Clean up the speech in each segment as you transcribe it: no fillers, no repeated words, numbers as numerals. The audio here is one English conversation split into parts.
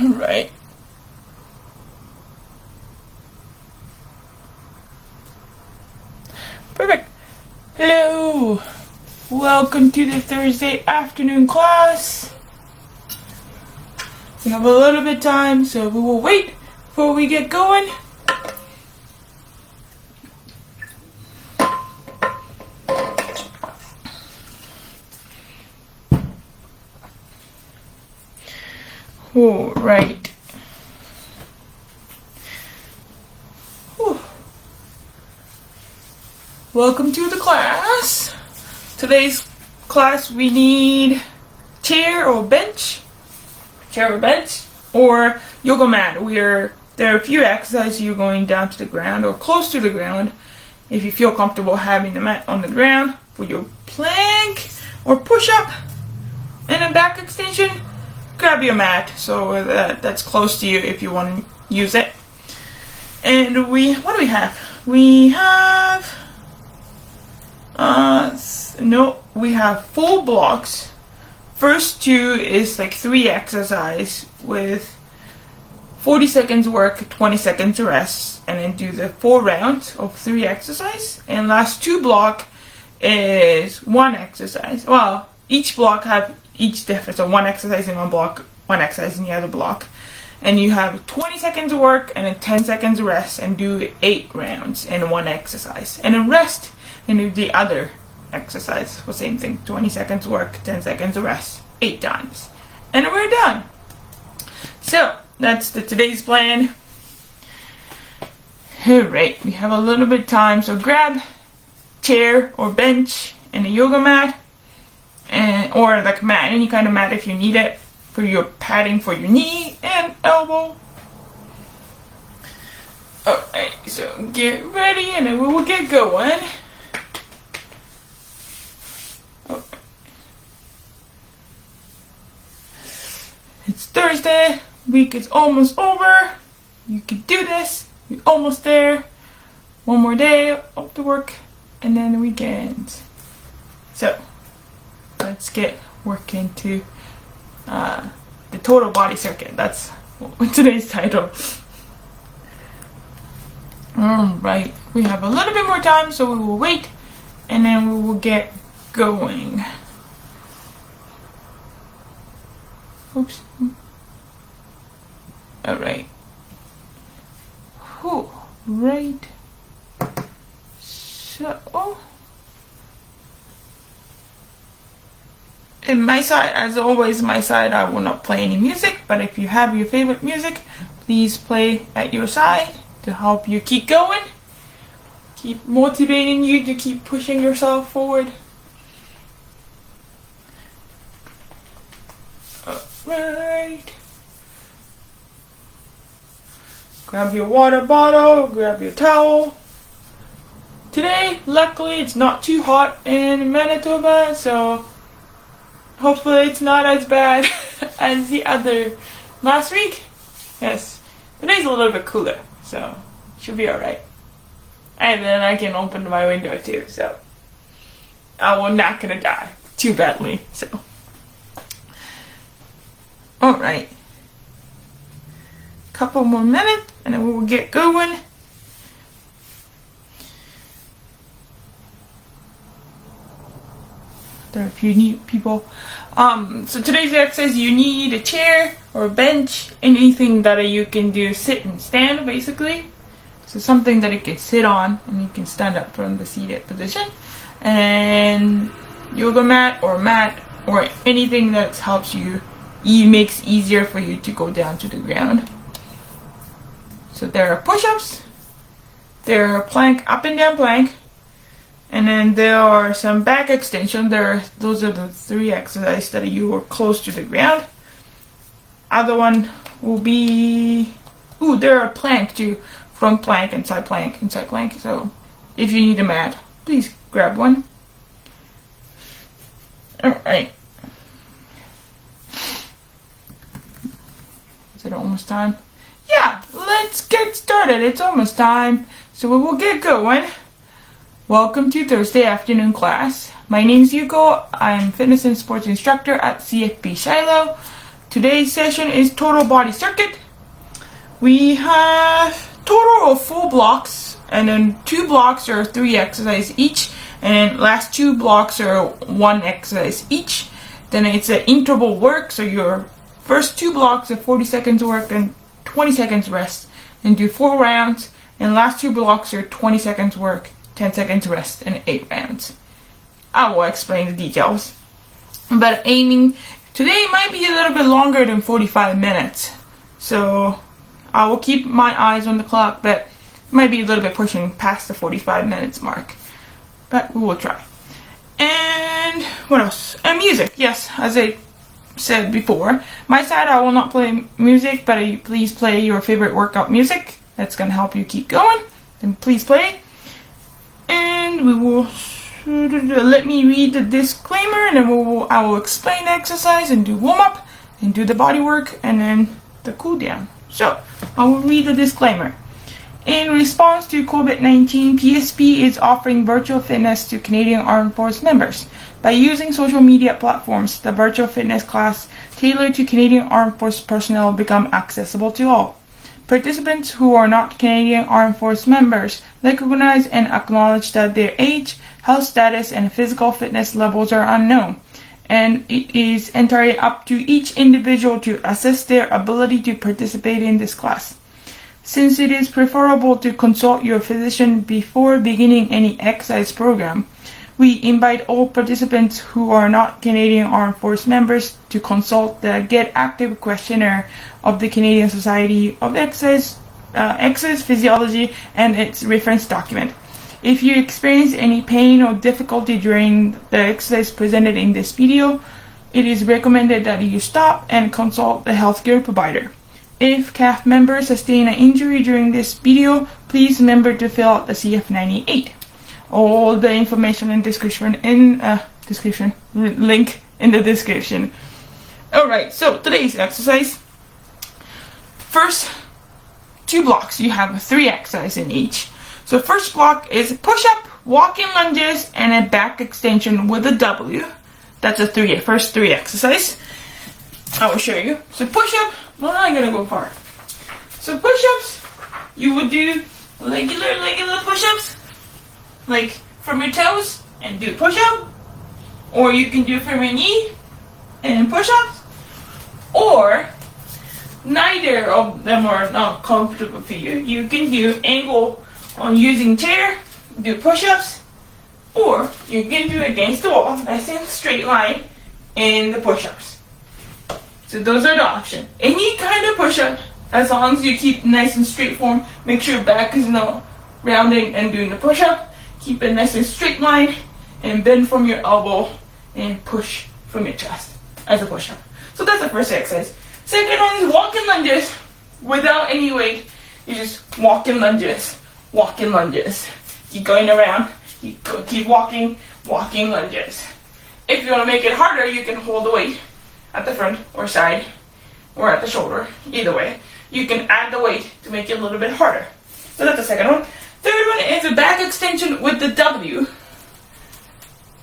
Alright. Perfect. Hello. Welcome to the Thursday afternoon class. We have a little bit of time, so we will wait before we get going. All right. Whew. Welcome to the class. Today's class we need chair or bench, or yoga mat. There are a few exercises you're going down to the ground or close to the ground. If you feel comfortable having the mat on the ground for your plank or push up and a back extension, grab your mat so that's close to you if you want to use it. And what do we have? We have we have 4 blocks. First 2 is like 3 exercise with 40 seconds work, 20 seconds rest, and then do the 4 rounds of 3 exercise. And last 2 block is 1 exercise. Well, each block have each different. So 1 exercise in one block, 1 exercise in the other block. And you have 20 seconds work and then 10 seconds rest, and do 8 rounds in 1 exercise. And then rest and do the other exercise for same thing. 20 seconds work, 10 seconds rest, 8 times. And then we're done. So that's today's plan. Alright, we have a little bit of time, so grab chair or bench and a yoga mat, or like a mat, any kind of mat if you need it, for your padding for your knee and elbow. Alright, so get ready and then we will get going. Okay. It's Thursday, week is almost over. You can do this, you're almost there. One more day of the work and then the weekend. So let's get working to the total body circuit. That's today's title. Alright, we have a little bit more time, so we will wait and then we will get going. Oops. Alright. Right. So in my side, as always, I will not play any music, but if you have your favorite music, please play at your side to help you keep going, keep motivating you to keep pushing yourself forward. Alright. Grab your water bottle, grab your towel. Today, luckily, it's not too hot in Manitoba, so hopefully it's not as bad as the other last week. Yes, today's a little bit cooler, so should be alright. And then I can open my window too, so I'm not gonna die too badly. So, alright. Couple more minutes and then we will get going. There are a few new people. So today's exercise, you need a chair or a bench, anything that you can do sit and stand, basically. So something that you can sit on and you can stand up from the seated position. And yoga mat or anything that helps you, makes it easier for you to go down to the ground. So there are push-ups, there are plank, up and down plank, and then there are some back extension. Those are the 3 exercises that you are close to the ground. Other one will be, there are plank too, front plank and side plank and side plank. So if you need a mat, please grab one. Alright. Is it almost time? Yeah, let's get started. It's almost time, so we will get going. Welcome to Thursday afternoon class. My name is Yuko. I'm fitness and sports instructor at CFB Shiloh. Today's session is total body circuit. We have total of 4 blocks, and then 2 blocks are 3 exercises each, and last 2 blocks are 1 exercise each. Then it's an interval work, so your first 2 blocks are 40 seconds work and 20 seconds rest, and do 4 rounds, and last 2 blocks are 20 seconds work, 10 seconds rest, and 8 rounds. I will explain the details. But aiming today might be a little bit longer than 45 minutes. So I will keep my eyes on the clock, but it might be a little bit pushing past the 45 minutes mark. But we will try. And what else? And music. Yes, as I said before, my side I will not play music, but please play your favorite workout music. That's going to help you keep going. Then please play. And we will... let me read the disclaimer, and then I will explain the exercise and do warm up and do the body work and then the cool down. So I will read the disclaimer. In response to COVID-19, PSP is offering virtual fitness to Canadian Armed Force members. By using social media platforms, the virtual fitness class tailored to Canadian Armed Force personnel become accessible to all. Participants who are not Canadian Armed Force members recognize and acknowledge that their age, health status, and physical fitness levels are unknown, and it is entirely up to each individual to assess their ability to participate in this class. Since it is preferable to consult your physician before beginning any exercise program, we invite all participants who are not Canadian Armed Force members to consult the Get Active questionnaire of the Canadian Society of Exercise Physiology and its reference document. If you experience any pain or difficulty during the exercise presented in this video, it is recommended that you stop and consult the healthcare provider. If CAF members sustain an injury during this video, please remember to fill out the CF98. All the information and link in the description. Alright, so today's exercise. First 2 blocks, you have 3 exercises in each. So first block is push-up, walk-in lunges, and a back extension with a W. That's the first 3 exercise. I will show you. So push-up, well, I'm gonna go far. So push-ups, you would do regular push-ups, like from your toes and do push-up, or you can do from your knee and push-ups, or neither of them are not comfortable for you. You can do angle on using chair, do push-ups, or you can do against the wall, nice and straight line in the push-ups. So those are the options. Any kind of push-up, as long as you keep nice and straight form, make sure your back is not rounding and doing the push-up. Keep a nice and straight line and bend from your elbow and push from your chest as a push-up. So that's the first exercise. Second one is walk-in lunges without any weight. You just walk-in lunges. Walk-in lunges. Keep going around. Keep walking lunges. If you want to make it harder, you can hold the weight at the front or side or at the shoulder. Either way, you can add the weight to make it a little bit harder. So that's the second one. Third one is a back extension with the W.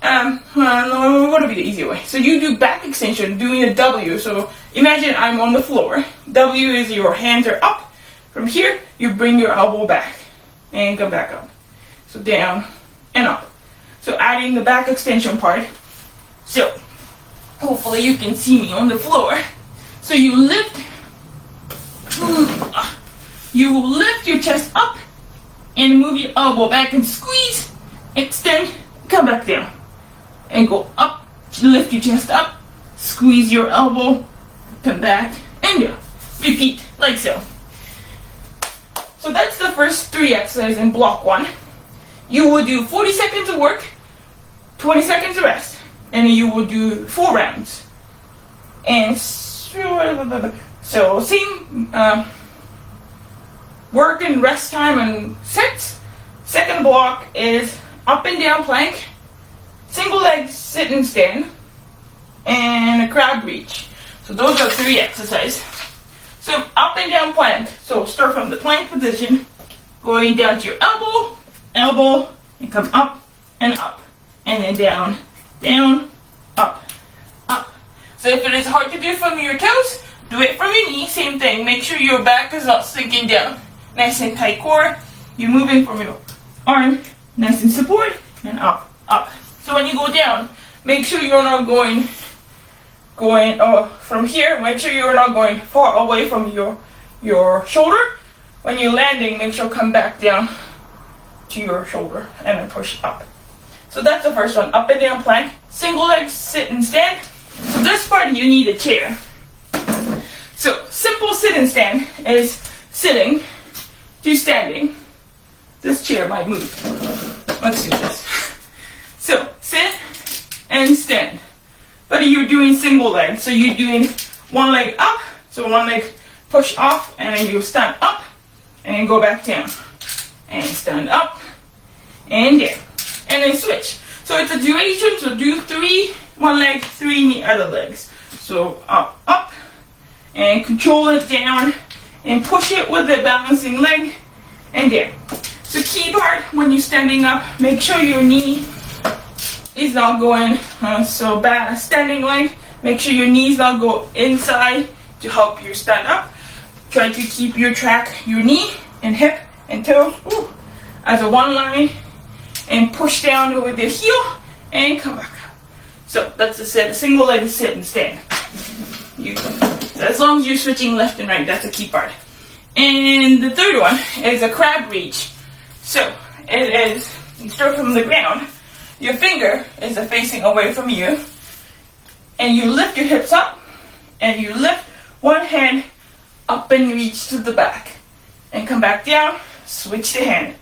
What would be the easy way? So you do back extension doing a W. So imagine I'm on the floor. W is your hands are up. From here, you bring your elbow back and come back up. So down and up. So adding the back extension part. So hopefully you can see me on the floor. So you lift your chest up and move your elbow back and squeeze, extend, come back down. And go up, lift your chest up, squeeze your elbow, come back, and down. Repeat, like so. So that's the first 3 exercises in block 1. You will do 40 seconds of work, 20 seconds of rest, and you will do 4 rounds. And so same work and rest time and sets. Second block is up and down plank, single leg sit and stand, and a crab reach. So those are 3 exercises. So up and down plank. So start from the plank position, going down to your elbow, and come up, and then down, up, up. So if it is hard to do from your toes, do it from your knee. Same thing. Make sure your back is not sinking down. Nice and tight core. You're moving from your arm, nice and support, and up, up. So when you go down, make sure you're not going from here. Make sure you're not going far away from your shoulder. When you're landing, make sure come back down to your shoulder and then push up. So that's the first one, up and down plank. Single leg, sit and stand. So this part you need a chair. So simple sit and stand is sitting to standing. This chair might move. Let's do this. So sit and stand. But you're doing single leg. So you're doing one leg up. So one leg push off and then you stand up and then go back down. And stand up and down. And then switch. So it's a duration. So do 3, one leg, 3 in the other legs. So up, up. And control it down. And push it with the balancing leg. And down. So key part when you're standing up, make sure your knee is not going so bad. Standing leg, make sure your knees not go inside to help you stand up. Try to keep your knee and hip and toes as a one line, and push down with your heel and come back up. So that's the sit, a single leg sit and stand. So as long as you're switching left and right, that's a key part. And the third one is a crab reach. So it is, you start from the ground, your finger is facing away from you, and you lift your hips up, and you lift one hand up and reach to the back, and come back down, switch the hand.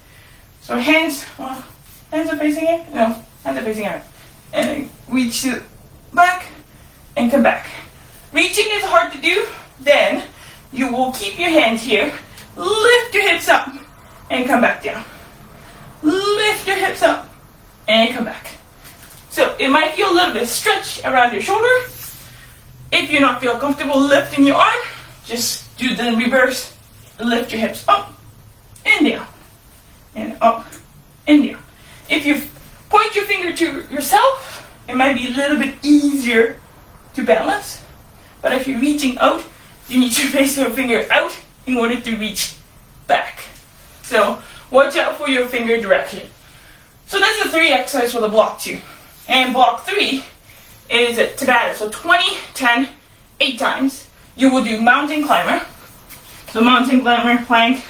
So hands are facing in? No, hands are facing out. And then reach to the back, and come back. Reaching is hard to do, then you will keep your hands here, lift your hips up, and come back down. Lift your hips up and come back. So it might feel a little bit stretched around your shoulder. If you're not feel comfortable lifting your arm, just do the reverse. Lift your hips up and down and up and down. If you point your finger to yourself, it might be a little bit easier to balance. But if you're reaching out, you need to face your finger out in order to reach back. So watch out for your finger direction. So that's the 3 exercise for the block 2. And block 3 is a Tabata. So 20, 10, 8 times. You will do mountain climber. So mountain climber, plank,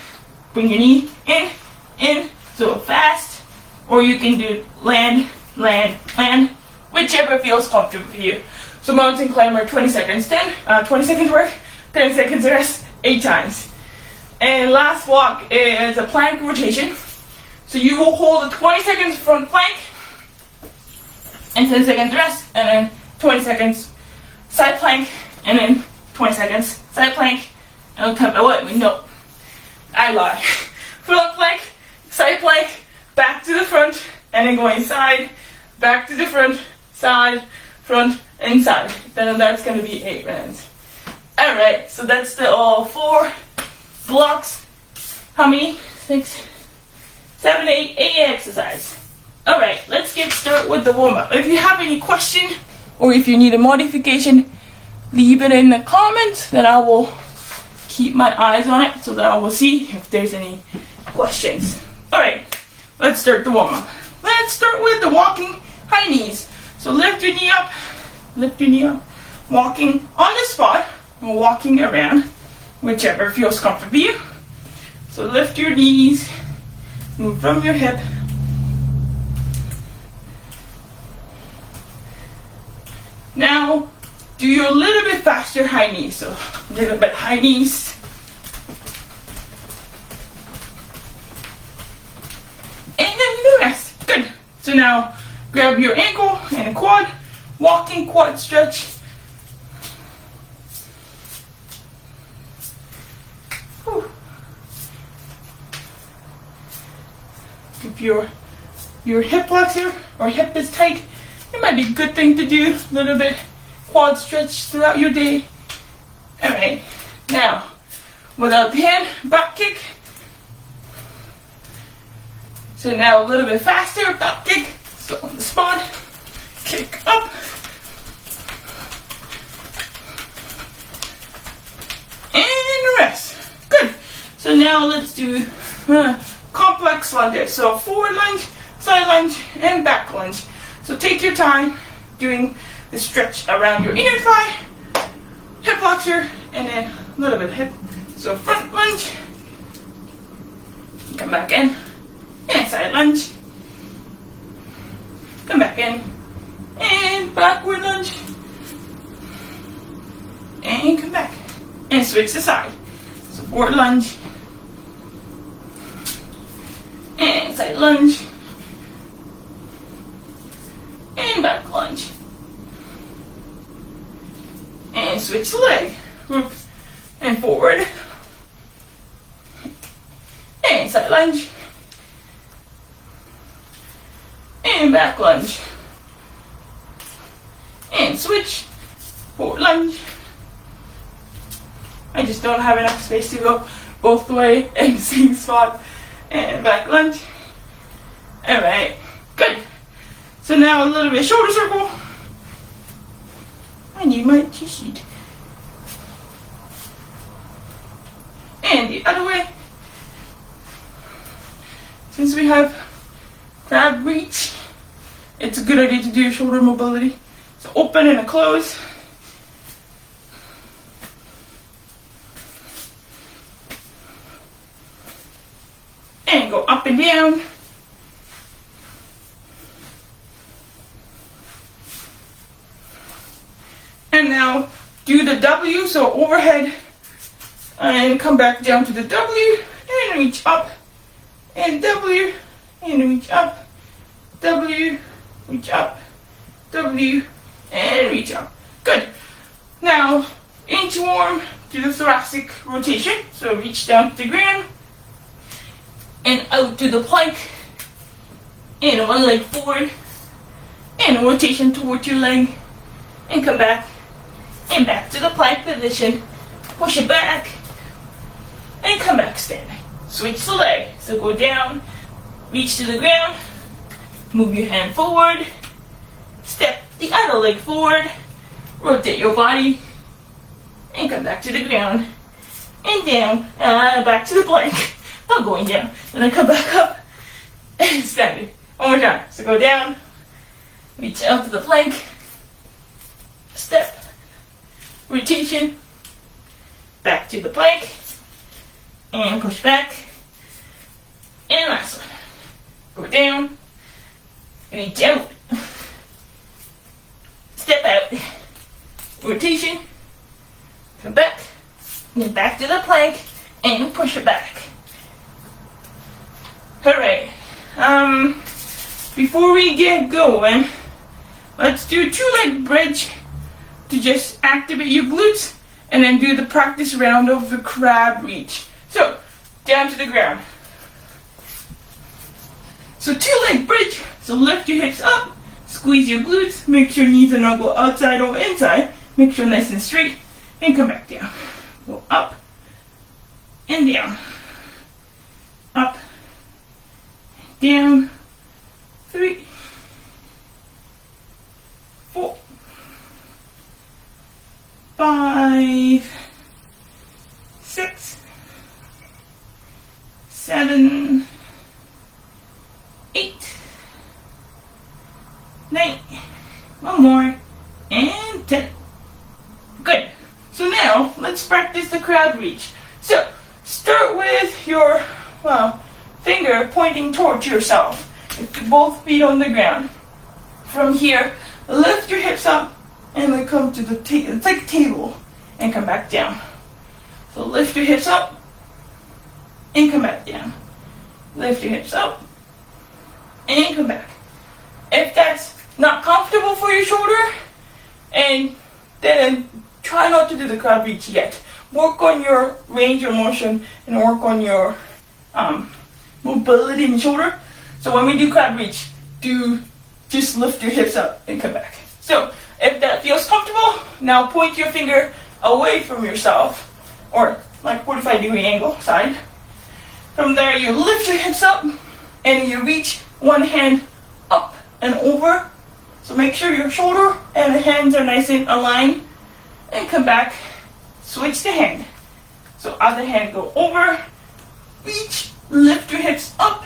bring your knee in, so fast. Or you can do land, land, land, whichever feels comfortable for you. So mountain climber, 20 seconds, 20 seconds work, 10 seconds rest, 8 times. And last walk is a plank rotation. So you will hold a 20 seconds front plank, and 10 seconds rest, and then 20 seconds side plank, and then 20 seconds side plank, and it'll come away. No, I lie. Front plank, side plank, back to the front, and then going side, back to the front, side, front, and side. Then that's going to be 8 rounds. Alright, so that's the all 4 blocks. How many? 6, 7, 8 exercise. Alright, let's get started with the warm-up. If you have any question or if you need a modification, leave it in the comments, then I will keep my eyes on it so that I will see if there's any questions. Alright, let's start the warm-up. Let's start with the walking high knees. So lift your knee up, walking on the spot, or walking around, whichever feels comfortable for you. So lift your knees, move from your hip. Now, do your little bit faster high knees. So a little bit high knees. And then the rest. Good. So now, grab your ankle and quad, walking quad stretch. Whew. If your hip flexor or hip is tight, it might be a good thing to do a little bit quad stretch throughout your day. Alright, now, without the hand, back kick. So now a little bit faster, back kick. So on the spot, kick up. now let's do complex lunges. So forward lunge, side lunge, and back lunge. So take your time doing the stretch around your inner thigh, hip flexor, and then a little bit of hip. So front lunge, come back in, and side lunge, come back in, and backward lunge, and come back, and switch the side. So forward lunge, and side lunge, and back lunge, and switch the leg, and forward, and side lunge, and back lunge, and switch, forward lunge. I just don't have enough space to go both the way in the same spot, and back lunge. Alright, good. So now a little bit shoulder circle. I need my cheat sheet. And the other way. Since we have crab reach, it's a good idea to do shoulder mobility. So open and a close. And go up and down. And now do the W, so overhead, and come back down to the W, and reach up, and W, and reach up, W, reach up, W, and reach up. Good. Now, inchworm to the thoracic rotation, so reach down to the ground, and out to the plank, and one leg forward, and a rotation towards your leg, and come back, and back to the plank position, push it back, and come back standing. Switch the leg, so go down, reach to the ground, move your hand forward, step the other leg forward, rotate your body, and come back to the ground, and down, back to the plank, not going down, and then come back up, and standing. One more time, so go down, reach out to the plank, step, rotation, back to the plank, and push back, and last one. Go down, reach out, step out, rotation, come back, and back to the plank, and push it back. Alright, before we get going, let's do a 2-leg bridge to just activate your glutes, and then do the practice round of the crab reach. So, down to the ground. So 2-leg bridge, so lift your hips up, squeeze your glutes, make sure knees and not go outside or inside, make sure nice and straight, and come back down. Go up, and down. Up, down, 3, 4, 5, 6, 7, 8, 9, one more, and 10. Good. So now, let's practice the crab reach. So, start with your, finger pointing towards yourself. Both feet on the ground. From here, lift your hips up, and then come to the table. It's like a table, and come back down. So lift your hips up, and come back down. Lift your hips up, and come back. If that's not comfortable for your shoulder, and then try not to do the crab reach yet. Work on your range of motion and work on your mobility in the shoulder. So when we do crab reach, just lift your hips up and come back. So if that feels comfortable, now point your finger away from yourself, or like 45-degree angle side. From there, you lift your hips up and you reach one hand up and over. So make sure your shoulder and the hands are nice and aligned, and come back, switch the hand. So other hand go over, reach, lift your hips up,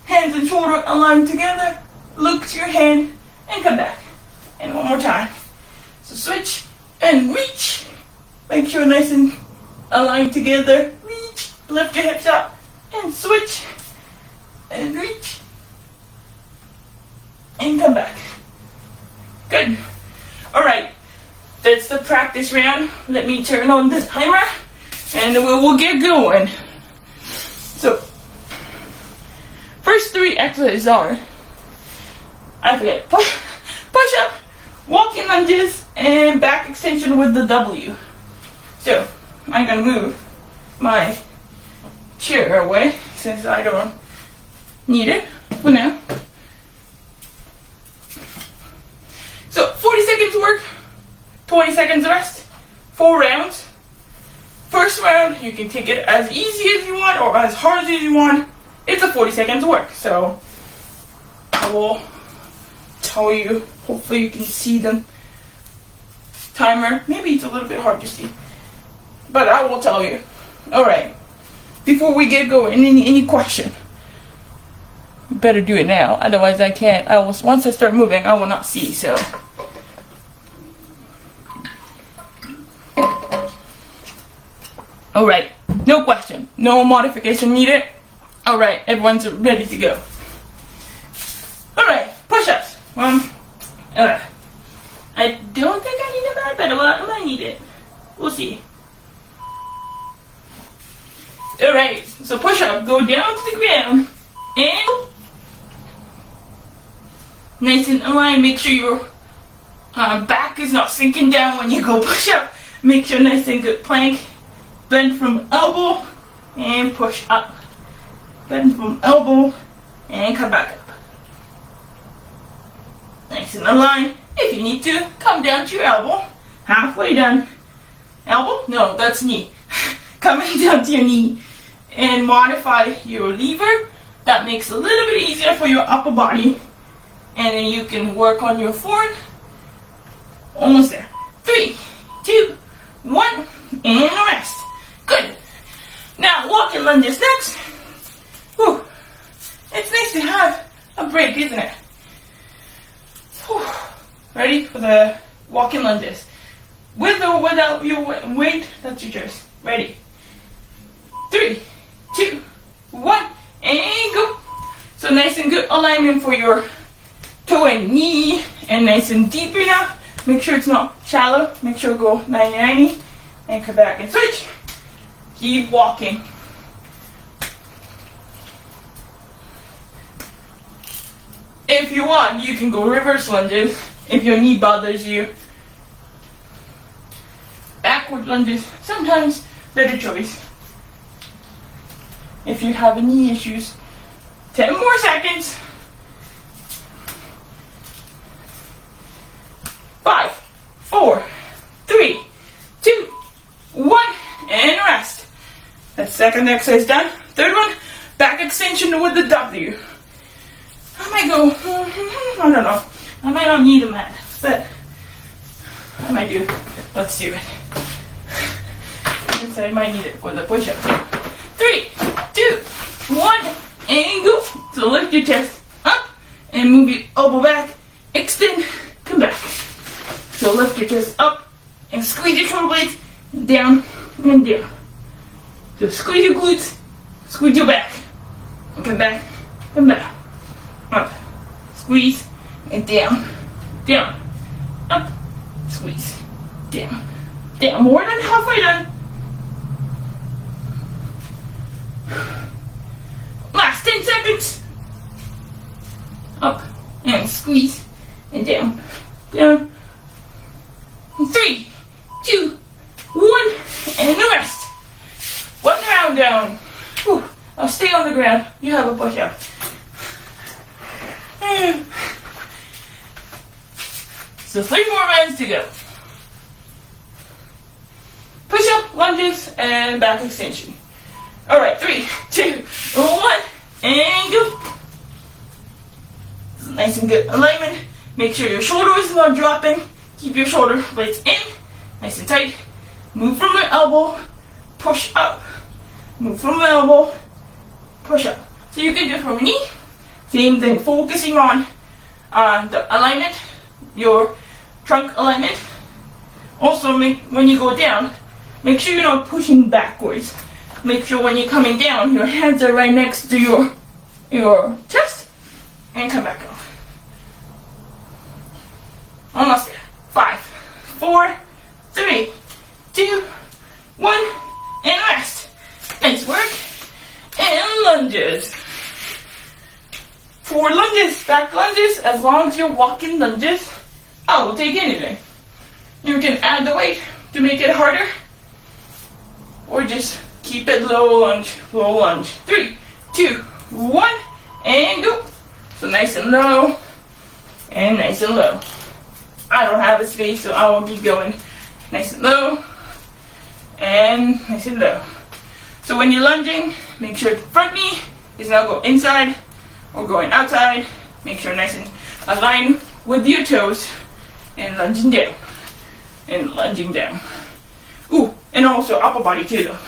hands and shoulder aligned together, look to your hand, and come back. And one more time. So switch and reach. Make sure nice and aligned together. Reach, lift your hips up, and switch, and reach, and come back. Good. Alright, that's the practice round. Let me turn on the timer, and we will get going. So, first 3 exercises are, I forget, push up, walking lunges, and back extension with the W. So, I'm going to move my chair away since I don't need it for now. So, 40 seconds work, 20 seconds rest, 4 rounds. First round, you can take it as easy as you want or as hard as you want. It's a 40 seconds work, so I will tell you. Hopefully you can see the timer. Maybe it's a little bit hard to see, but I will tell you. Alright, before we get going, any question? Better do it now, otherwise I can't. Once I start moving, I will not see, so. Alright, no question, no modification needed. Alright, everyone's ready to go. Alright, push-ups. I don't think I need that, but I might need it. We'll see. Alright, so push up, go down to the ground, and nice and aligned. Make sure your back is not sinking down when you go push up. Make sure nice and good plank. Bend from elbow and push up. Bend from elbow and come back up. Nice and aligned. If you need to, come down to your elbow. Halfway done. Elbow? No, that's knee. Coming down to your knee. And modify your lever. That makes it a little bit easier for your upper body. And then you can work on your forward. Almost there. 3, 2, 1, and rest. Good. Now, walking lunges next. Whew. It's nice to have a break, isn't it? Whew. Ready for the walking lunges? With or without your weight, that's your choice. Ready? 3, 2, 1, and go. So nice and good alignment for your toe and knee, and nice and deep enough. Make sure it's not shallow. Make sure go 90-90, and come back and switch. Keep walking. If you want, you can go reverse lunges if your knee bothers you. Backward lunges, sometimes better choice. If you have knee issues. 10 more seconds. 5, 4, 3, 2, 1, and rest. That second exercise done. Third one, back extension with the W. I might go, I don't know. I might not need a mat, but I might do. Let's do it. I might need it for the push-up. 3, 2, 1, and go. So lift your chest up and move your elbow back. Extend, come back. So lift your chest up and squeeze your shoulder blades down and down. So squeeze your glutes, squeeze your back, and come back, up, squeeze, and down, down, up, squeeze, down, down. More than halfway done. Last 10 seconds. Up, and squeeze, and down, down. 3, 2, 1, and the rest. 1 round down. Whew. I'll stay on the ground. You have a push-up. So 3 more rounds to go. Push-up, lunges, and back extension. Alright, 3, 2, 1, and go. Nice and good alignment. Make sure your shoulder is not dropping. Keep your shoulder blades in, nice and tight. Move from the elbow, push up. Move from the elbow, push-up. So you can do from knee, same thing, focusing on the alignment, your trunk alignment. Also, when you go down, make sure you're not pushing backwards. Make sure when you're coming down, your hands are right next to your chest, and come back up. Almost there. 5, 4, 3, 2, 1, and rest. Nice work. And lunges. 4 lunges, back lunges, as long as you're walking lunges. I will take anything. You can add the weight to make it harder, or just keep it low lunge, low lunge. 3, 2, 1, and go. So nice and low, and nice and low. I don't have a space, so I will be going nice and low, and nice and low. So when you're lunging, make sure the front knee is now go inside or going outside. Make sure nice and aligned with your toes, and lunging down, and lunging down. Ooh, and also upper body too though.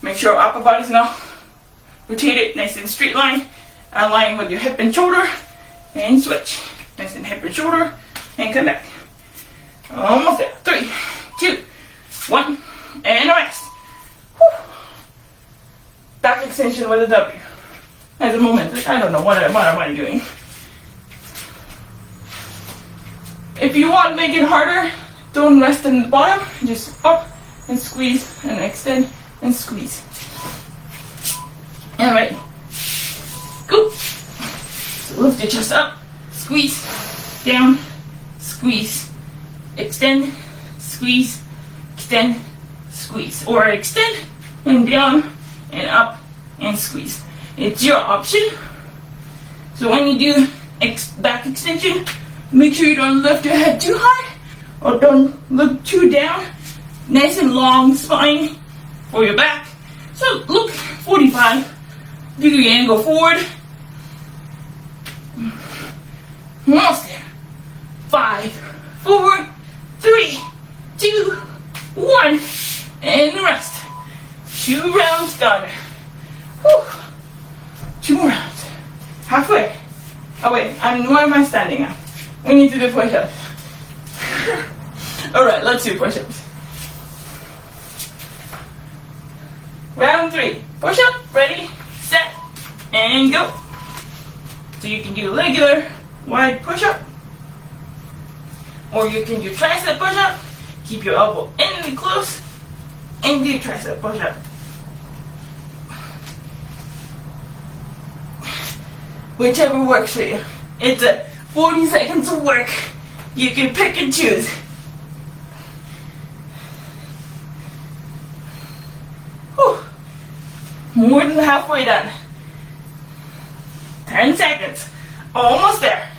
Make sure upper body's now rotated nice and straight line, align with your hip and shoulder, and switch. Nice and hip and shoulder, and come back. Almost there. 3, 2, 1, and rest. Whew. Back extension with a W. At the moment, I don't know what am I doing. If you want to make it harder, don't rest in the bottom. Just up and squeeze and extend and squeeze. Alright. Go. So lift your chest up, squeeze, down, squeeze, extend, squeeze, extend, squeeze. Or extend and down and up and squeeze. It's your option. So when you do back extension, make sure you don't lift your head too high or don't look too down. Nice and long spine for your back. So look 45-degree angle forward. Almost there. 5, 4, 3, 2, 1, and rest. 2 rounds done. Whew. 2 more rounds. Halfway. Oh wait, why am I standing now? We need to do push-ups. Alright, let's do push-ups. Round 3. Push-up, ready, set, and go. So you can do regular wide push-up, or you can do tricep push-up. Keep your elbow in and close, and do tricep push-up. Whichever works for you. It's a 40 seconds of work. You can pick and choose. Whew. More than halfway done. 10 seconds. Almost there.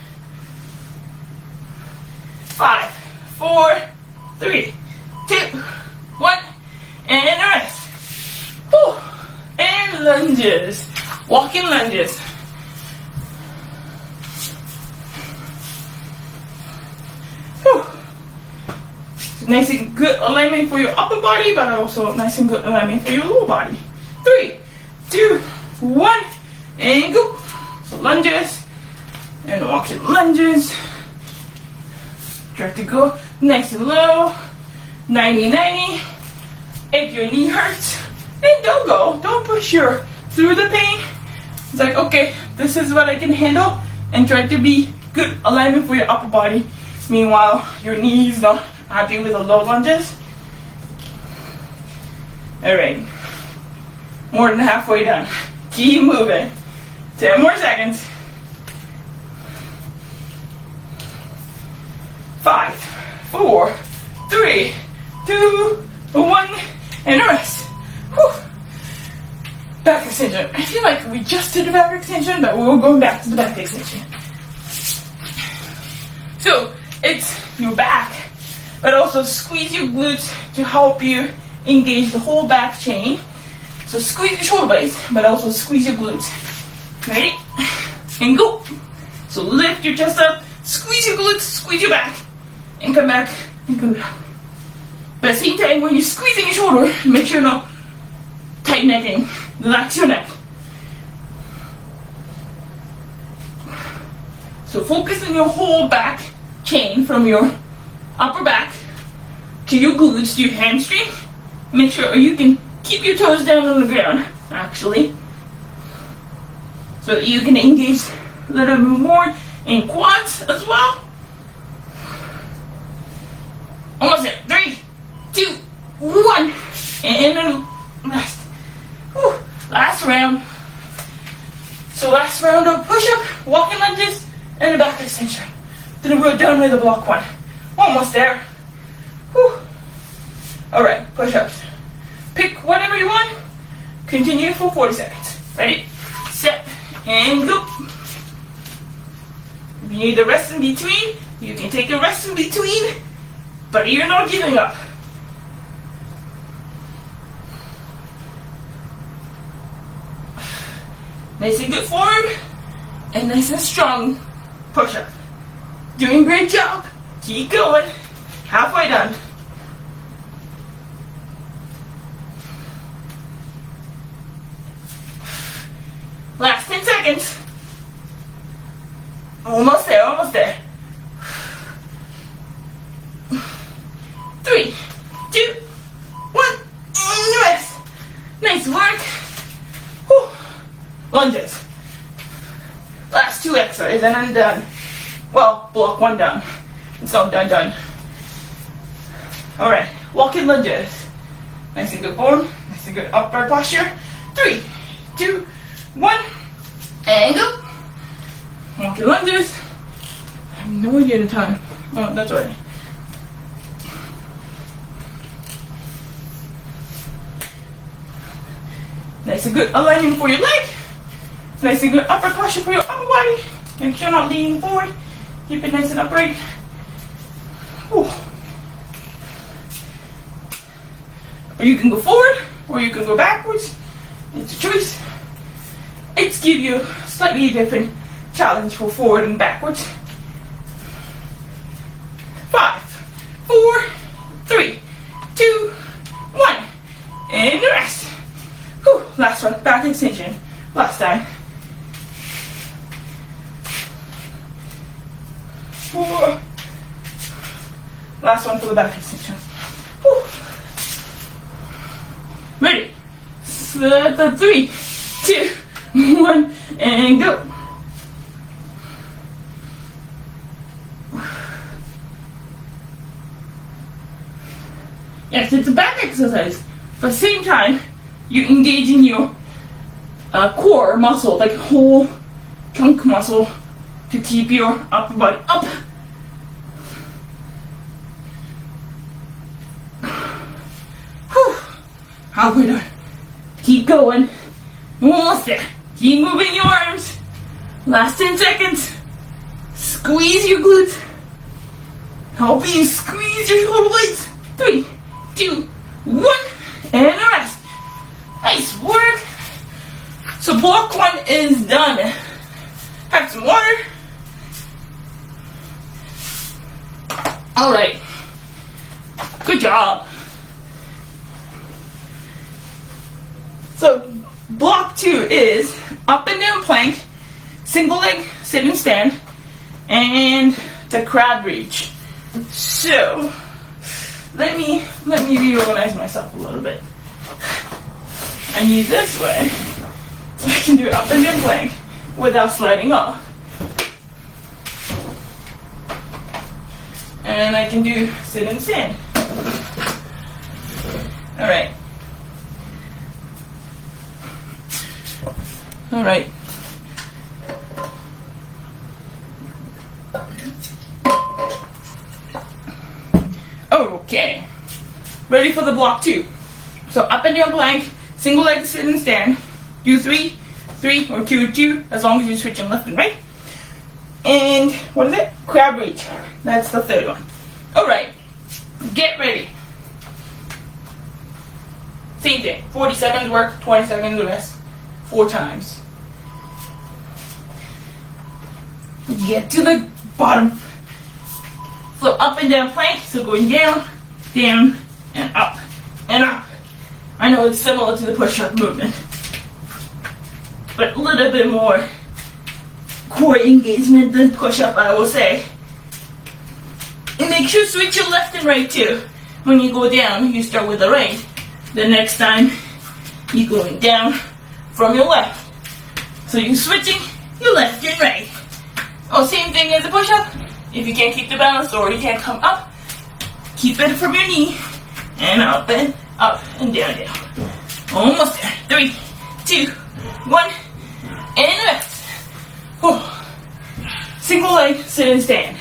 5, 4, 3, 2, 1, and rest. Whew. And lunges. Walking lunges. Nice and good alignment for your upper body, but also nice and good alignment for your lower body. 3, 2, 1, and go. So lunges, and walking lunges. Try to go nice and low, 90-90. If your knee hurts, then don't go. Don't push through the pain. It's like, okay, this is what I can handle, and try to be good alignment for your upper body. Meanwhile, your knees not happy with the low lunges. Alright. More than halfway done. Keep moving. 10 more seconds. 5, 4, 3, 2, 1, and rest. Whew. Back extension. I feel like we just did the back extension, but we're going back to the back extension. So, it's your back, but also squeeze your glutes to help you engage the whole back chain. So squeeze your shoulder blades, but also squeeze your glutes. Ready? And go. So lift your chest up, squeeze your glutes, squeeze your back, and come back and go down. But at the same time, when you're squeezing your shoulder, make sure you're not tight necking. Relax your neck. So focus on your whole back chain from your upper back to your glutes, to your hamstring. Make sure you can keep your toes down on the ground, actually, so that you can engage a little bit more in quads as well. Almost there. 3, 2, 1, and then rest. Whew. Last round. So last round of push-up, walking lunges, and a back extension. Then we're done with the block 1. Almost there. Whew. All right, push-ups. Pick whatever you want. Continue for 40 seconds. Ready, set, and go. If you need a rest in between, you can take a rest in between, but you're not giving up. Nice and good form, and nice and strong push-up. Doing a great job. Keep going. Halfway done. Last 10 seconds. Almost there, almost there. 3, 2, 1, and rest. Nice work. Whew. Lunges. Last 2 exercises and I'm done. Well, block 1 done. It's all done. Alright, walking lunges. Nice and good form. Nice and good upper posture. 3, 2, 1, and go. Walking lunges. I have no idea the time. Oh, that's right. Nice and good aligning for your leg. Nice and good upper posture for your upper body. Make sure you're not leaning forward. Keep it nice and upright. Whew. Or you can go forward, or you can go backwards. It's a choice. It's give you a slightly different challenge for forward and backwards. 5, 4, 3, 2, 1, and rest. Whew. Last one, back extension. Last time. 4. Last one for the back extension. Whew. Ready? Set the 3, 2, 1, and go. Yes, it's a back exercise. But at the same time, you engage in your core muscle, like whole trunk muscle, to keep your upper body up. Whew. Halfway done. Keep going. Almost there. Keep moving your arms. Last 10 seconds. Squeeze your glutes. Help you squeeze your shoulder blades. 3, 2, 1, and a rest. Nice work. So block 1 is done. Have some water. All right. Good job. So block 2 is up and down plank, single leg sit and stand, and the crab reach. So let me reorganize myself a little bit. I need this way so I can do it up and down plank without sliding off. And I can do sit and stand. Alright. Alright. Okay. Ready for the block 2. So up and down plank, single leg sit and stand. Do 3, 3, or 2, 2, as long as you're switching left and right. And what is it? Crab reach. That's the third one. Alright. Get ready. Same thing. 40 seconds work, 20 seconds rest. 4 times. Get to the bottom. Flip up and down plank. So going down, down, and up, and up. I know it's similar to the push-up movement, but a little bit more core engagement than push-up, I will say. And make sure to switch your left and right too. When you go down, you start with the right. The next time, you're going down from your left. So you're switching your left and right. Oh, same thing as a push-up. If you can't keep the balance or you can't come up, keep it from your knee. And up and down, down. Almost there. 3, 2, 1, and rest. Whew. Single leg, sit and stand.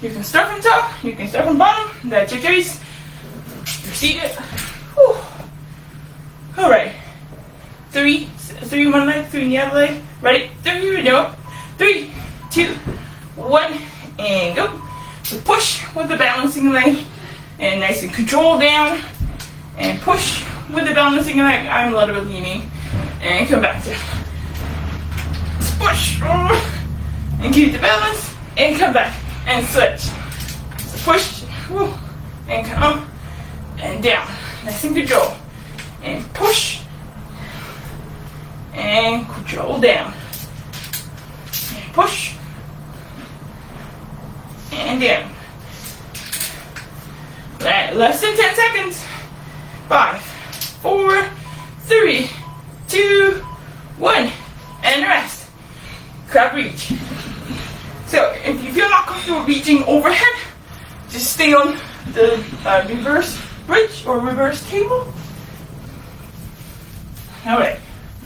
You can start from top, you can start from bottom. That's your choice. You're seated. Whew. All right. 3, one leg, 3 in the other leg. Ready? 3, no. 3, 2, 1, and go. So push with the balancing leg, and nice and control down, and push with the balancing leg. I'm a little bit leaning, and come back down. Push, and keep the balance, and come back, and switch. So push, and come up, and down. Nice and control, and push, and control down, and push, and down. Right, less than 10 seconds. 5, 4, 3, 2, 1, and rest. Crab reach. So if you feel not comfortable reaching overhead, just stay on the reverse bridge or reverse table. Alright.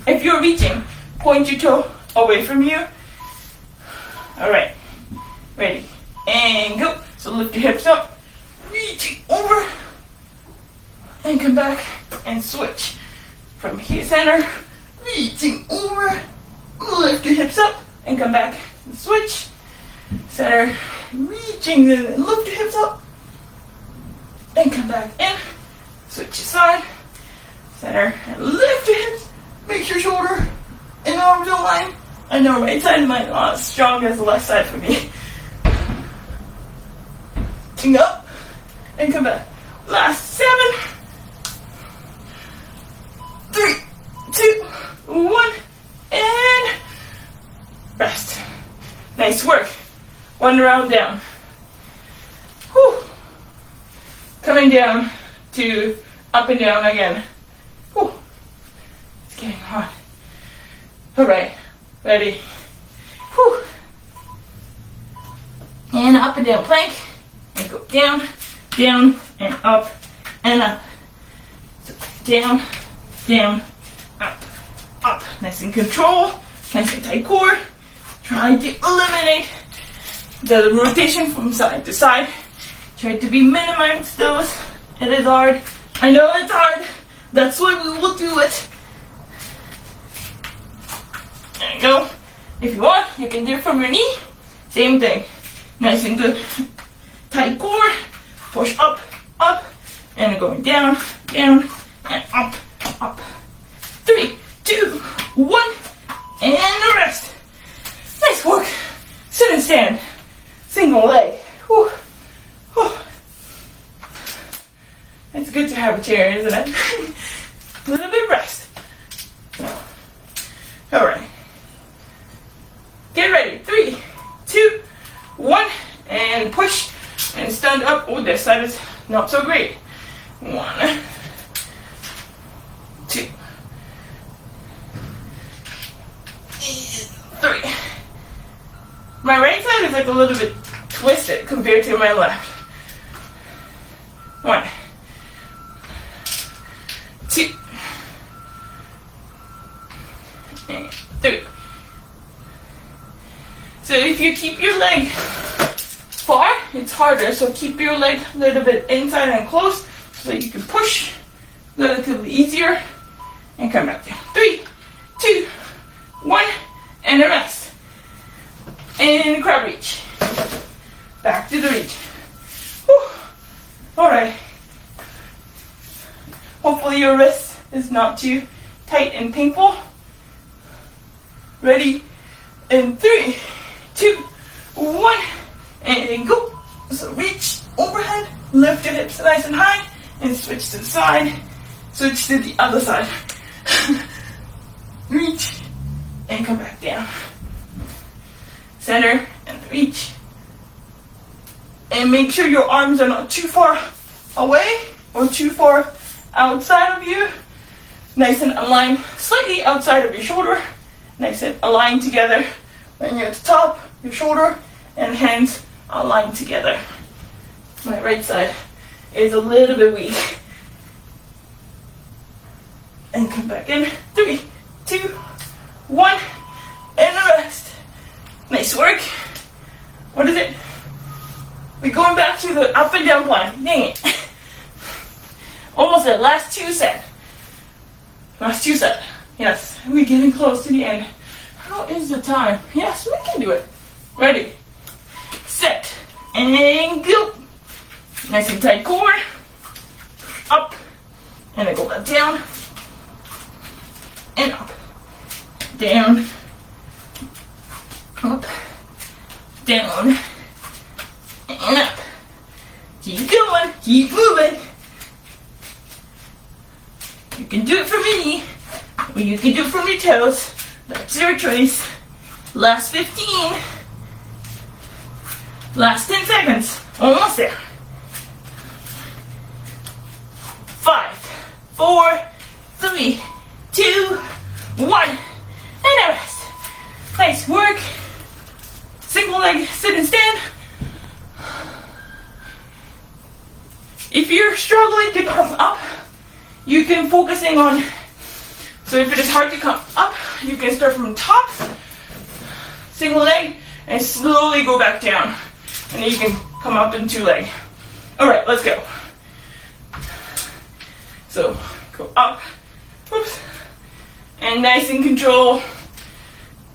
If you're reaching, point your toe away from you. Alright. Ready. And go. So lift your hips up. Reaching over. And come back and switch. From here center. Reaching over. Lift your hips up. And come back and switch. Center. Reaching and lift your hips up. And come back in. Switch your side. Center. And lift your hips. Make your shoulder and arms align. I know right side might not as strong as the left side for me. Chin up and come back. Last 7, 3, 2, 1, and rest. Nice work. 1 round down. Whew. Coming down to up and down again. Whew. It's getting hot. Alright, ready. Whew. And up and down plank. And go down, down, and up, and up. So down, down, up, up. Nice and control, nice and tight core. Try to eliminate the rotation from side to side. Try to be minimize those. It is hard. I know it's hard. That's why we will do it. There you go. If you want, you can do it from your knee. Same thing. Nice and good. Tight core. Push up, up, and going down, down, and up, up. 3, 2, 1, and the rest. Nice work. Sit and stand. Single leg. Whew. Whew. It's good to have a chair, isn't it? A little bit of rest. Alright. Get ready. 3, 2, 1, and push and stand up. Oh, this side is not so great. 1, 2, 3. My right side is like a little bit twisted compared to my left. 1, 2, and 3. So if you keep your leg far, it's harder. So keep your leg a little bit inside and close so you can push relatively easier and come back down. 3, 2, 1, and a rest. And crab reach. Back to the reach. Whew. All right. Hopefully your wrist is not too tight and painful. Ready? In 3, 2, 1, and go. So reach overhead, lift your hips nice and high, and switch to the side. Switch to the other side. Reach, and come back down. center, and reach. And make sure your arms are not too far away or too far outside of you. Nice and aligned, slightly outside of your shoulder. Nice and aligned together. When you're at the top, your shoulder and hands aligned together. My right side is a little bit weak. And come back in. 3, 2, 1, and rest. Nice work. What is it? We're going back to the up and down plank. Dang it. Almost there. Last two set. Yes, we're getting close to the end. How is the time? Yes, we can do it. Ready, set, and go. Nice and tight core. Up, and then go back down, and up, down, up, down, and up. Keep going, keep moving. You can do it from your knee, or you can do it from your toes. That's your choice. Last 15. Last 10 seconds. Almost there. 5, 4, 3, 2, 1. And a rest. Nice work. Single leg sit and stand. If you're struggling to come up, you can focusing on, so if it is hard to come up, you can start from top, single leg, and slowly go back down. And then you can come up in two leg. Alright, let's go. So, go up, whoops, and nice and control.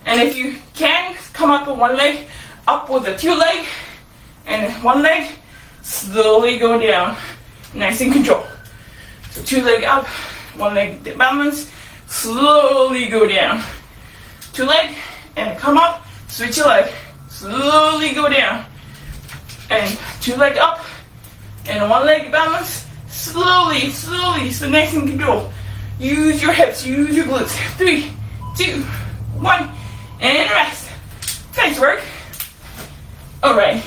And if you can, come up with one leg, up with the two leg, and one leg, slowly go down. Nice and control. So two leg up, one leg balance, slowly go down. Two leg, and come up, switch your leg, slowly go down. And two leg up, and one leg balance, slowly, slowly, so nice and control. Use your hips, use your glutes. 3, 2, 1, and rest. Nice work. Alright,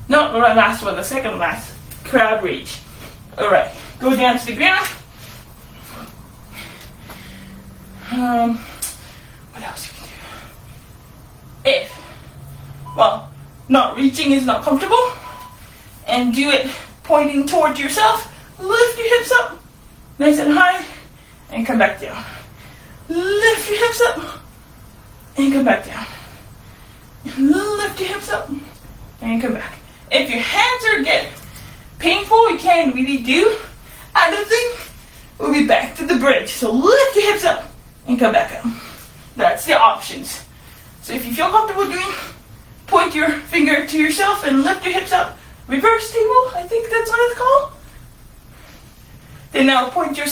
not the last one, the second last, crab reach. Alright, go down to the ground. What else you can do? If, well, not reaching is not comfortable, and do it pointing towards yourself, lift your hips up, nice and high, and come back down. Lift your hips up, and come back down. Lift your hips up, and come back. If your hands are getting painful, you can't really do other thing, we'll be back to the bridge. So lift your hips up, and come back up. That's the options. So if you feel comfortable doing, point your finger to yourself and lift your hips up. Reverse table, I think that's what it's called. Then now point your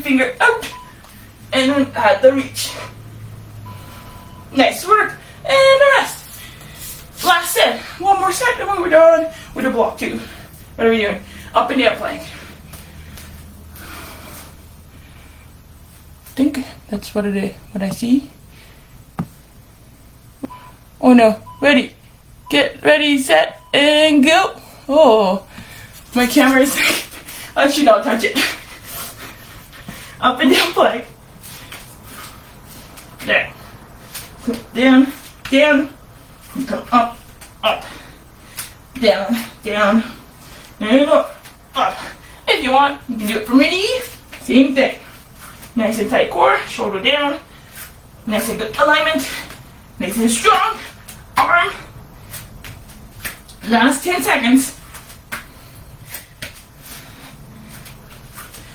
finger out, and then add the reach. Nice work, and the rest. Last set, one more set, and we're done with the block 2. What are we doing? Up and down plank. I think that's what I see. Oh no, ready, get ready, set, and go. Oh, my camera is, I should not touch it. Up and down plank. There. Down, down, come up, up, down, down, and up, up. If you want, you can do it from your knee, same thing. Nice and tight core, shoulder down, nice and good alignment, nice and strong, arm. Last 10 seconds.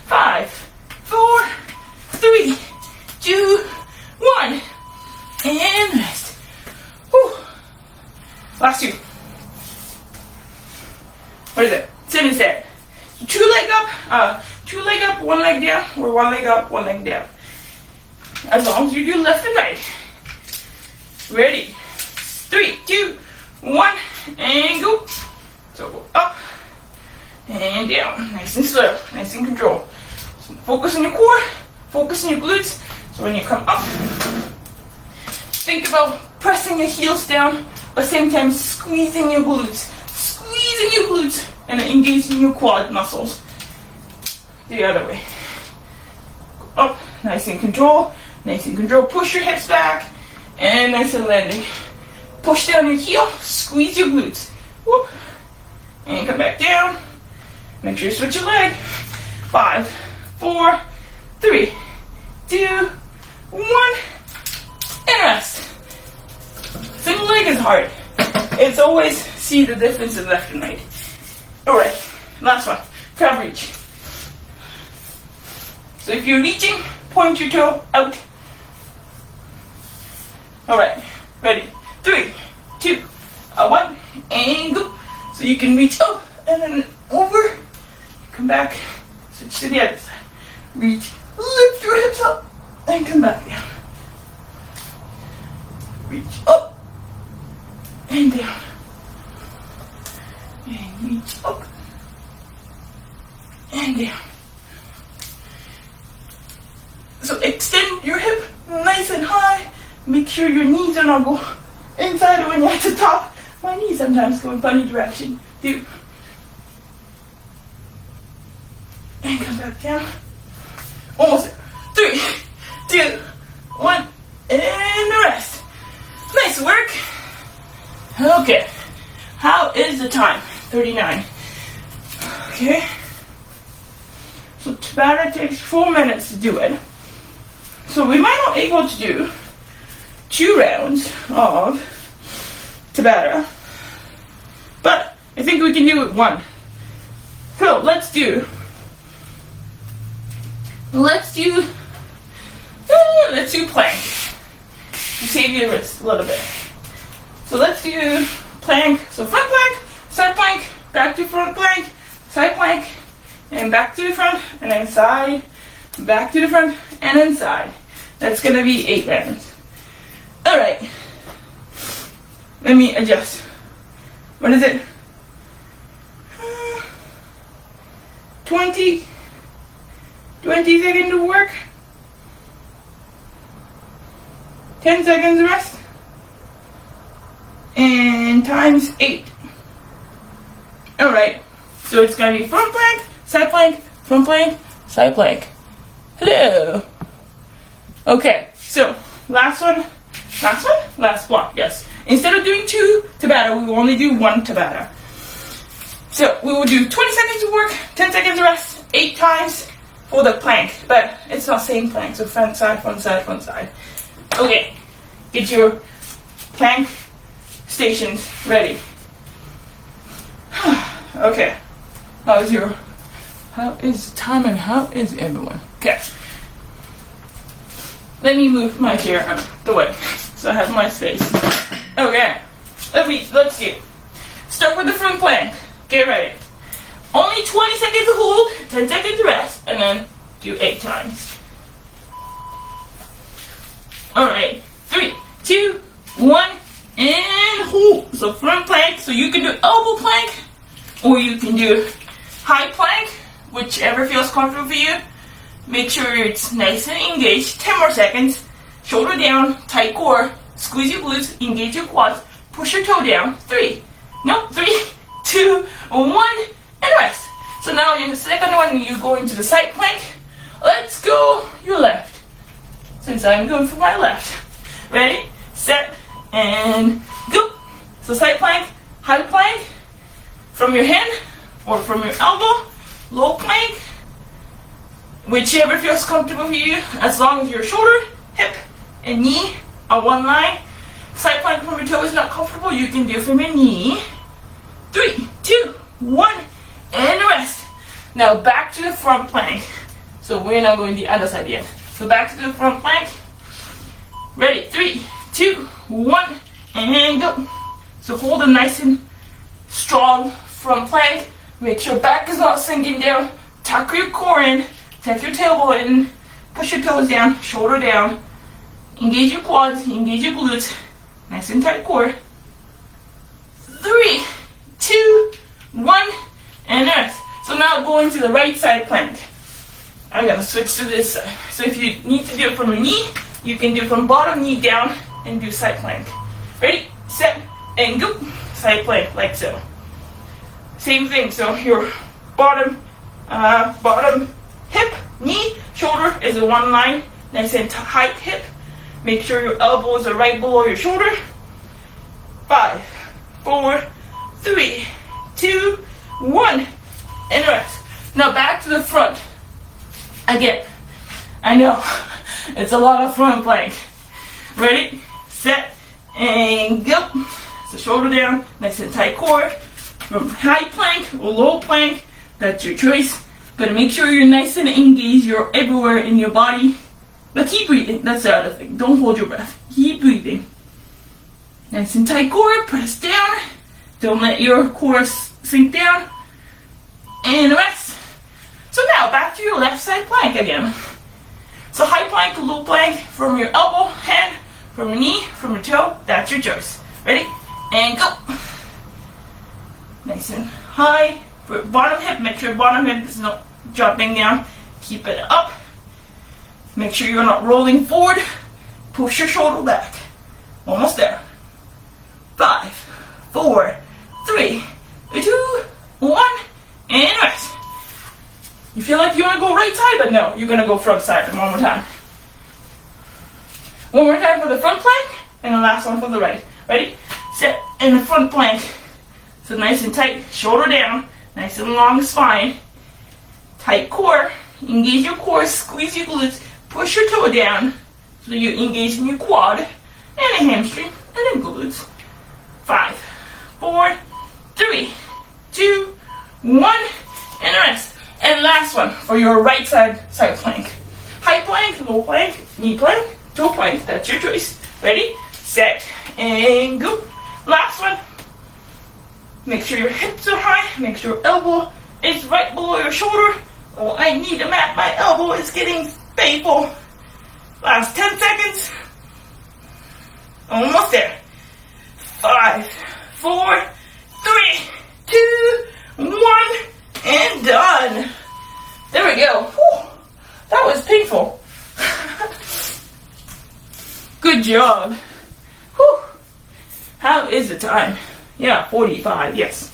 5, 4, 3, 2, 1, and rest. Whew. Last 2. What is it? Sit and stand. Two leg up, one leg down, or one leg up, one leg down. As long as you do left and right. Ready? 3, 2, 1, and go. So go up and down. Nice and slow, nice and control. So focus on your core, focus on your glutes. So when you come up, think about pressing your heels down, but same time squeezing your glutes, and engaging your quad muscles. The other way. Up, nice and control, push your hips back, and nice and landing. Push down your heel, squeeze your glutes. Whoop. And come back down. Make sure you switch your leg. 5, 4, 3, 2, 1, and rest. Single leg is hard. It's always see the difference in left and right. Alright, last one. Crab reach. So if you're reaching, point your toe out. Alright, ready? 3, 2, 1, and go. So you can reach up and then over. Come back, switch to the other side. Reach, lift your hips up, and come back down. Reach up and down. And reach up and down. So extend your hip nice and high. Make sure your knees are not going inside when you're at the top. My knees sometimes go in funny direction. Do. And come back down. Almost there. 3, 2, 1, and rest. Nice work. Okay. How is the time? 39. Okay. So Tabata takes 4 minutes to do it. So we might not be able to do 2 rounds of Tabata, but I think we can do it 1. So let's do plank. Save your wrist a little bit. So let's do plank. So front plank, side plank, back to front plank, side plank, and back to the front, and then side, back to the front, and then side. That's gonna be 8 rounds. Alright. Let me adjust. What is it? 20 seconds of work. 10 seconds rest. And times 8. Alright. So it's gonna be front plank, side plank, front plank, side plank. Hello. Okay, so last block, yes. Instead of doing 2 Tabata, we will only do 1 Tabata. So we will do 20 seconds of work, 10 seconds of rest, 8 times for the plank, but it's not same plank, so front side, front side, front side. Okay, get your plank stations ready. Okay, how is the time and how is everyone? Okay. Let me move my chair out of the way so I have my space. Okay, let's see. Start with the front plank. Get ready. Only 20 seconds to hold, 10 seconds to rest, and then do 8 times. Alright, 3, 2, 1, and hold. So front plank, so you can do elbow plank, or you can do high plank, whichever feels comfortable for you. Make sure it's nice and engaged. 10 more seconds. Shoulder down, tight core. Squeeze your glutes, engage your quads. Push your toe down. 3, 2, 1, and rest. So now in the second one, you go into the side plank. Let's go your left. Since I'm going for my left. Ready, set, and go. So side plank, high plank, from your hand or from your elbow, low plank. Whichever feels comfortable for you, as long as your shoulder, hip, and knee are one line. Side plank from your toe is not comfortable, you can do from your knee. 3, 2, 1, and rest. Now back to the front plank. So we're now going the other side yet. So back to the front plank. Ready, 3, 2, 1, and go. So hold a nice and strong front plank. Make sure back is not sinking down. Tuck your core in. Tuck your tailbone in, push your toes down, shoulder down, engage your quads, engage your glutes, nice and tight core. 3, 2, 1, and rest. So now going to the right side plank. I'm gonna switch to this side. So if you need to do it from your knee, you can do from bottom knee down and do side plank. Ready, set, and go. Side plank, like so. Same thing, so your bottom hip, knee, shoulder is a one line. Nice and tight hip. Make sure your elbows are right below your shoulder. 5, 4, 3, 2, 1, and rest. Now back to the front. Again, I know, it's a lot of front plank. Ready, set, and go. So shoulder down, nice and tight core. From high plank or low plank, that's your choice. But make sure you're nice and engaged. You're everywhere in your body. But keep breathing. That's the other thing. Don't hold your breath. Keep breathing. Nice and tight core. Press down. Don't let your core sink down. And rest. So now back to your left side plank again. So high plank to low plank from your elbow, hand, from your knee, from your toe. That's your choice. Ready? And go. Nice and high. For bottom hip, make sure bottom hip is not dropping down. Keep it up. Make sure you're not rolling forward. Push your shoulder back. Almost there. 5, 4, 3, 2, 1, and rest. You feel like you want to go right side, but no, you're going to go front side. One more time. One more time for the front plank, and the last one for the right. Ready? Set in the front plank. So nice and tight, shoulder down, nice and long spine, tight core, engage your core, squeeze your glutes, push your toe down so you're engaging your quad and a hamstring and then glutes. 5, 4, 3, 2, 1, and rest. And last one for your right side plank. High plank, low plank, knee plank, toe plank, that's your choice. Ready, set, and go. Last one. Make sure your hips are high. Make sure your elbow is right below your shoulder. Oh, I need a mat. My elbow is getting painful. Last 10 seconds. Almost there. 5, 4, 3, 2, 1, and done. There we go. Whew. That was painful. Good job. Whew. How is the time? Yeah, 45, yes.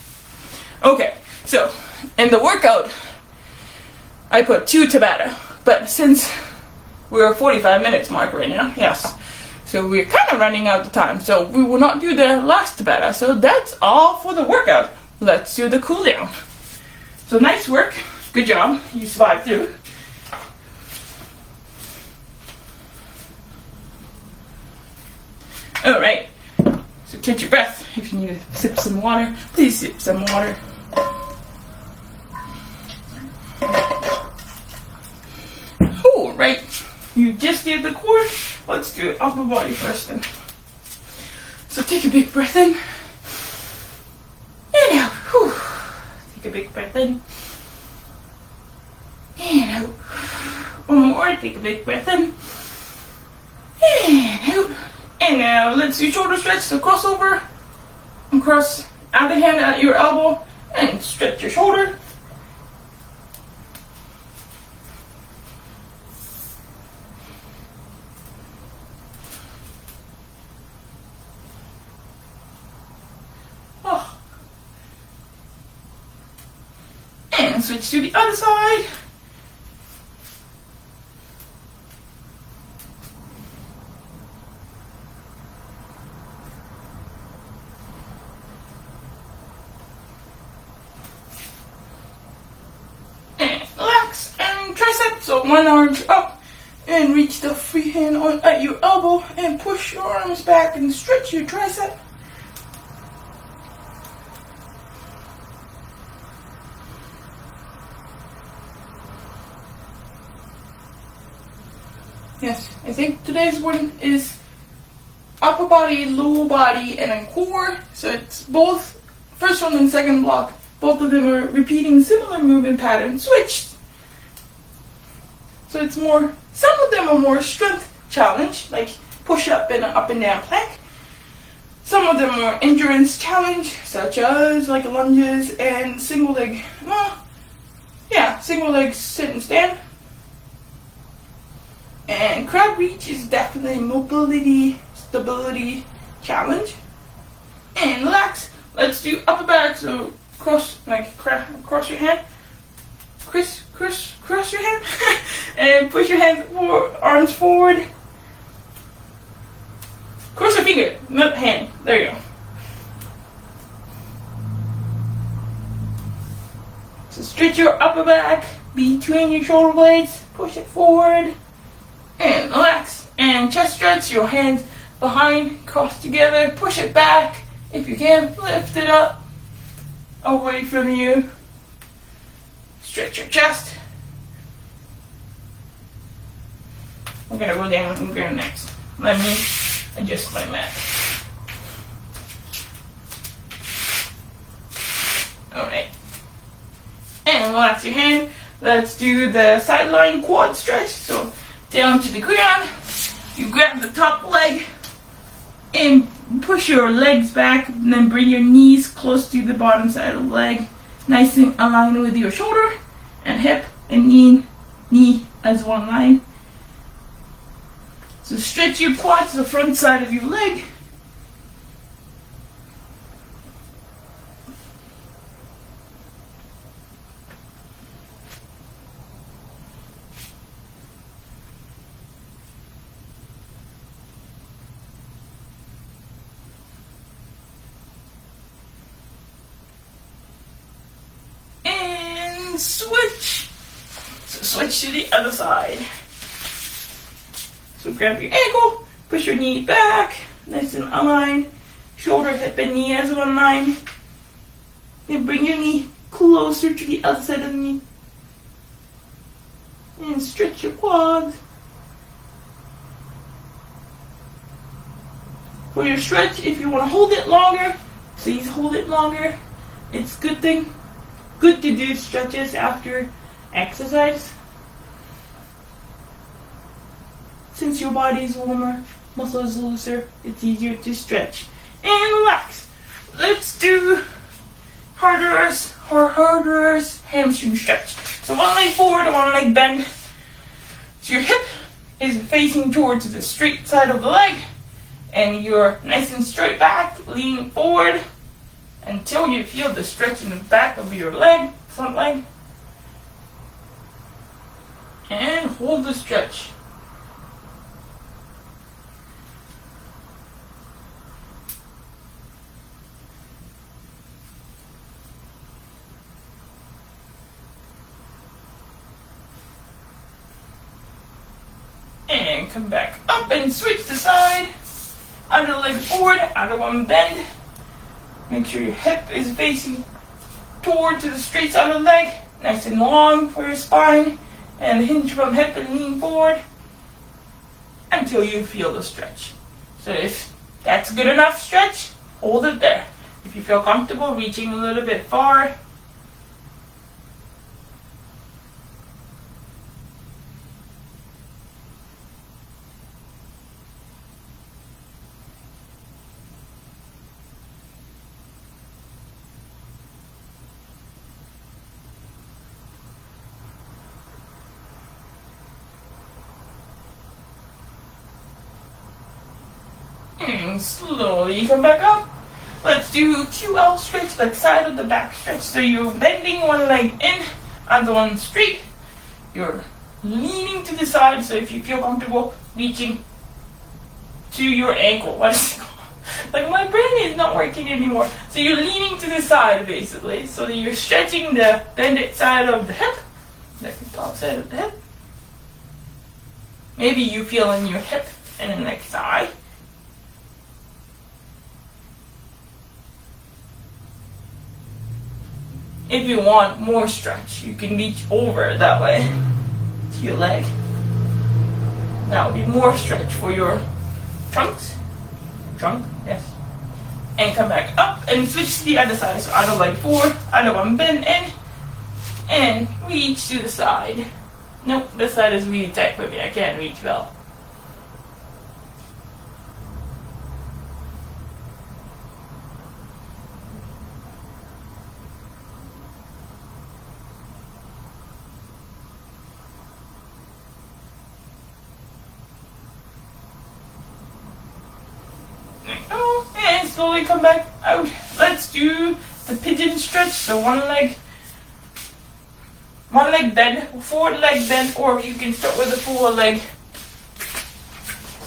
Okay, so in the workout, I put 2 Tabata, but since we're 45 minutes mark right now, yes, so we're kind of running out of time, so we will not do the last Tabata, so that's all for the workout. Let's do the cool down. So nice work, good job, you survived through. All right. So catch your breath. If you need to sip some water, please sip some water. Oh, right. You just did the core. Let's do upper body first then. So take a big breath in. And out. Whew. Take a big breath in. And out. One more. Take a big breath in. And out. And now let's do shoulder stretch. So cross over and cross out the hand at your elbow and stretch your shoulder. Oh. And switch to the other side. So one arm up and reach the free hand on at your elbow and push your arms back and stretch your tricep. Yes, I think today's one is upper body, lower body, and then core. So it's both first one and second block. Both of them are repeating similar movement pattern switched. So it's more, some of them are more strength challenge, like push up and up and down plank. Some of them are endurance challenge, such as like lunges and single leg, single leg sit and stand. And crab reach is definitely mobility, stability challenge. And relax. Let's do upper back. So cross your hand. Cross your hand. And push your hands forward, arms forward. Cross your finger, not hand. There you go. So stretch your upper back between your shoulder blades. Push it forward. And relax. And chest stretch. Your hands behind, cross together. Push it back. If you can, lift it up. Away from you. Stretch your chest. We're going to go down and go next. Let me adjust my mat. Alright. And relax your hand. Let's do the sideline quad stretch. So down to the ground. You grab the top leg and push your legs back. And then bring your knees close to the bottom side of the leg. Nice and aligned with your shoulder and hip and knee as one line. So stretch your quads to the front side of your leg. And switch. So switch to the other side. So grab your ankle, push your knee back, nice and aligned. Shoulder, hip, and knee as one line. Then bring your knee closer to the other side of the knee. And stretch your quads. For your stretch, if you want to hold it longer, please hold it longer. It's good to do stretches after exercise. Since your body is warmer, muscle is looser, it's easier to stretch. And relax. Let's do harder hamstring stretch. So one leg forward, one leg bend. So your hip is facing towards the straight side of the leg. And you're nice and straight back, leaning forward until you feel the stretch in the back of your leg, front leg. And hold the stretch. And come back up and switch the side. Other leg forward, other one bend. Make sure your hip is facing toward to the straight side of the leg. Nice and long for your spine. And hinge from hip and lean forward until you feel the stretch. So if that's good enough stretch, hold it there. If you feel comfortable reaching a little bit far, and slowly come back up. Let's do QL stretch, like side of the back stretch. So you're bending one leg in, other one straight. You're leaning to the side, so if you feel comfortable reaching to your ankle. What is it called? Like my brain is not working anymore. So you're leaning to the side basically. So that you're stretching the bended side of the hip, like the top side of the hip. Maybe you feel in your hip and then like thigh. If you want more stretch, you can reach over that way to your leg. That would be more stretch for your trunks. Trunk, yes. And come back up and switch to the other side. So other leg forward, other one bend in, and reach to the side. Nope, this side is really tight for me. I can't reach well. There you go. slowly come back out. Let's do the pigeon stretch. So one leg bend, forward leg bend, or you can start with the forward leg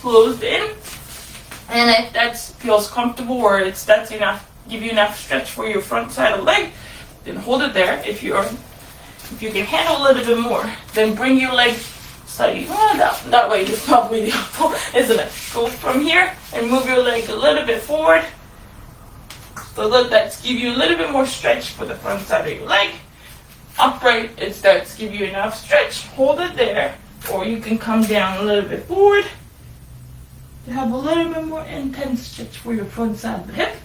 closed in. And if that feels comfortable or that's enough, give you enough stretch for your front side of the leg, then hold it there. If you can handle a little bit more, then bring your leg slightly that way is probably the helpful, isn't it? Go from here and move your leg a little bit forward. So let's give you a little bit more stretch for the front side of your leg. Upright, it starts to give you enough stretch. Hold it there, or you can come down a little bit forward to have a little bit more intense stretch for your front side of the hip.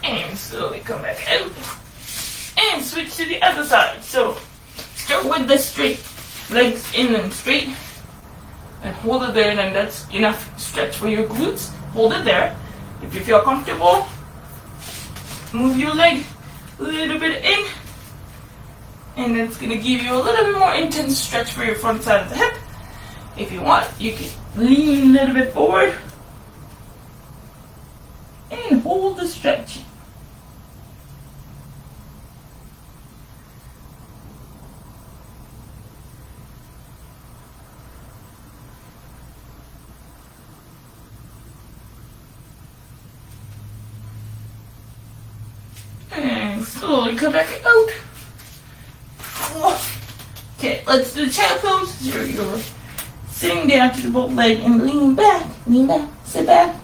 And slowly come back out. And switch to the other side. So start with the straight legs in and straight. And hold it there, and then that's enough stretch for your glutes. Hold it there. If you feel comfortable, move your leg a little bit in. And that's going to give you a little bit more intense stretch for your front side of the hip. If you want, you can lean a little bit forward. And hold the stretch. And slowly come back out. Okay, let's do the child pose. So you're sitting down to the both leg and lean back, sit back.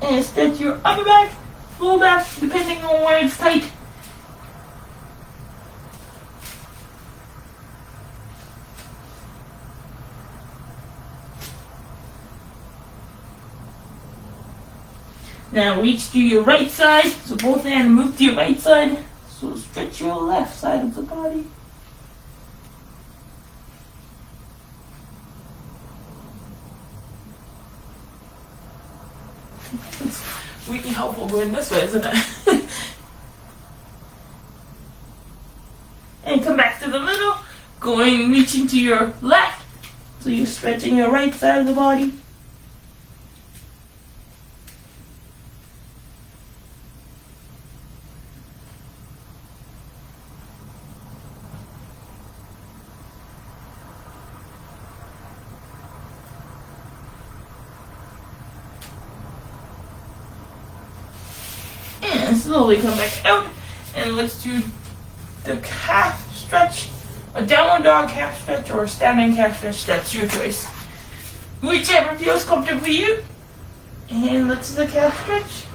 And stretch your upper back, lower back, depending on where it's tight. Now reach to your right side, so both hands move to your right side. So stretch your left side of the body. It's really helpful going this way, isn't it? And come back to the middle, reaching to your left. So you're stretching your right side of the body. And slowly come back out, and let's do the calf stretch, a downward dog calf stretch or a standing calf stretch. That's your choice, whichever feels comfortable for you. And let's do the calf stretch.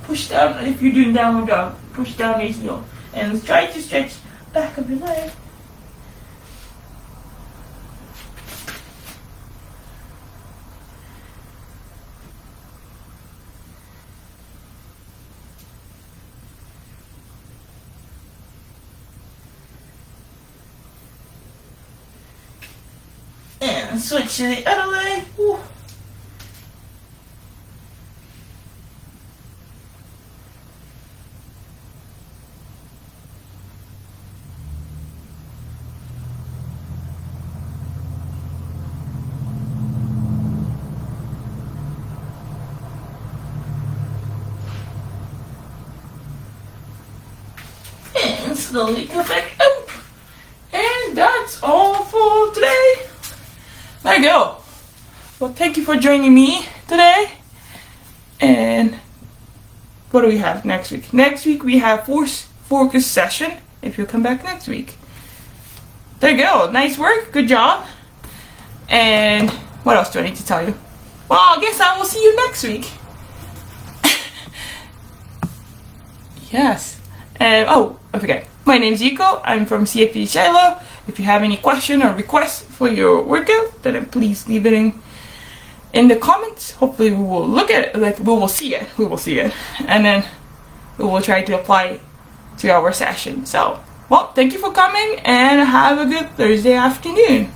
Push down. If you're doing downward dog, push down your heel and try to stretch back of your leg. And switch to the other leg. Woo. And slowly come back out. And that's all for today. There you go. Well, thank you for joining me today. And what do we have next week? Next week we have focus session. If you'll come back next week. There you go. Nice work. Good job. And what else do I need to tell you? Well, I guess I will see you next week. Yes. And oh, I forget. My name's Yuko. I'm from CFP Shiloh. If you have any question or requests for your workout, then please leave it in the comments. Hopefully we will look at it, like we will see it, and then we will try to apply it to our session. So well, thank you for coming and have a good Thursday afternoon.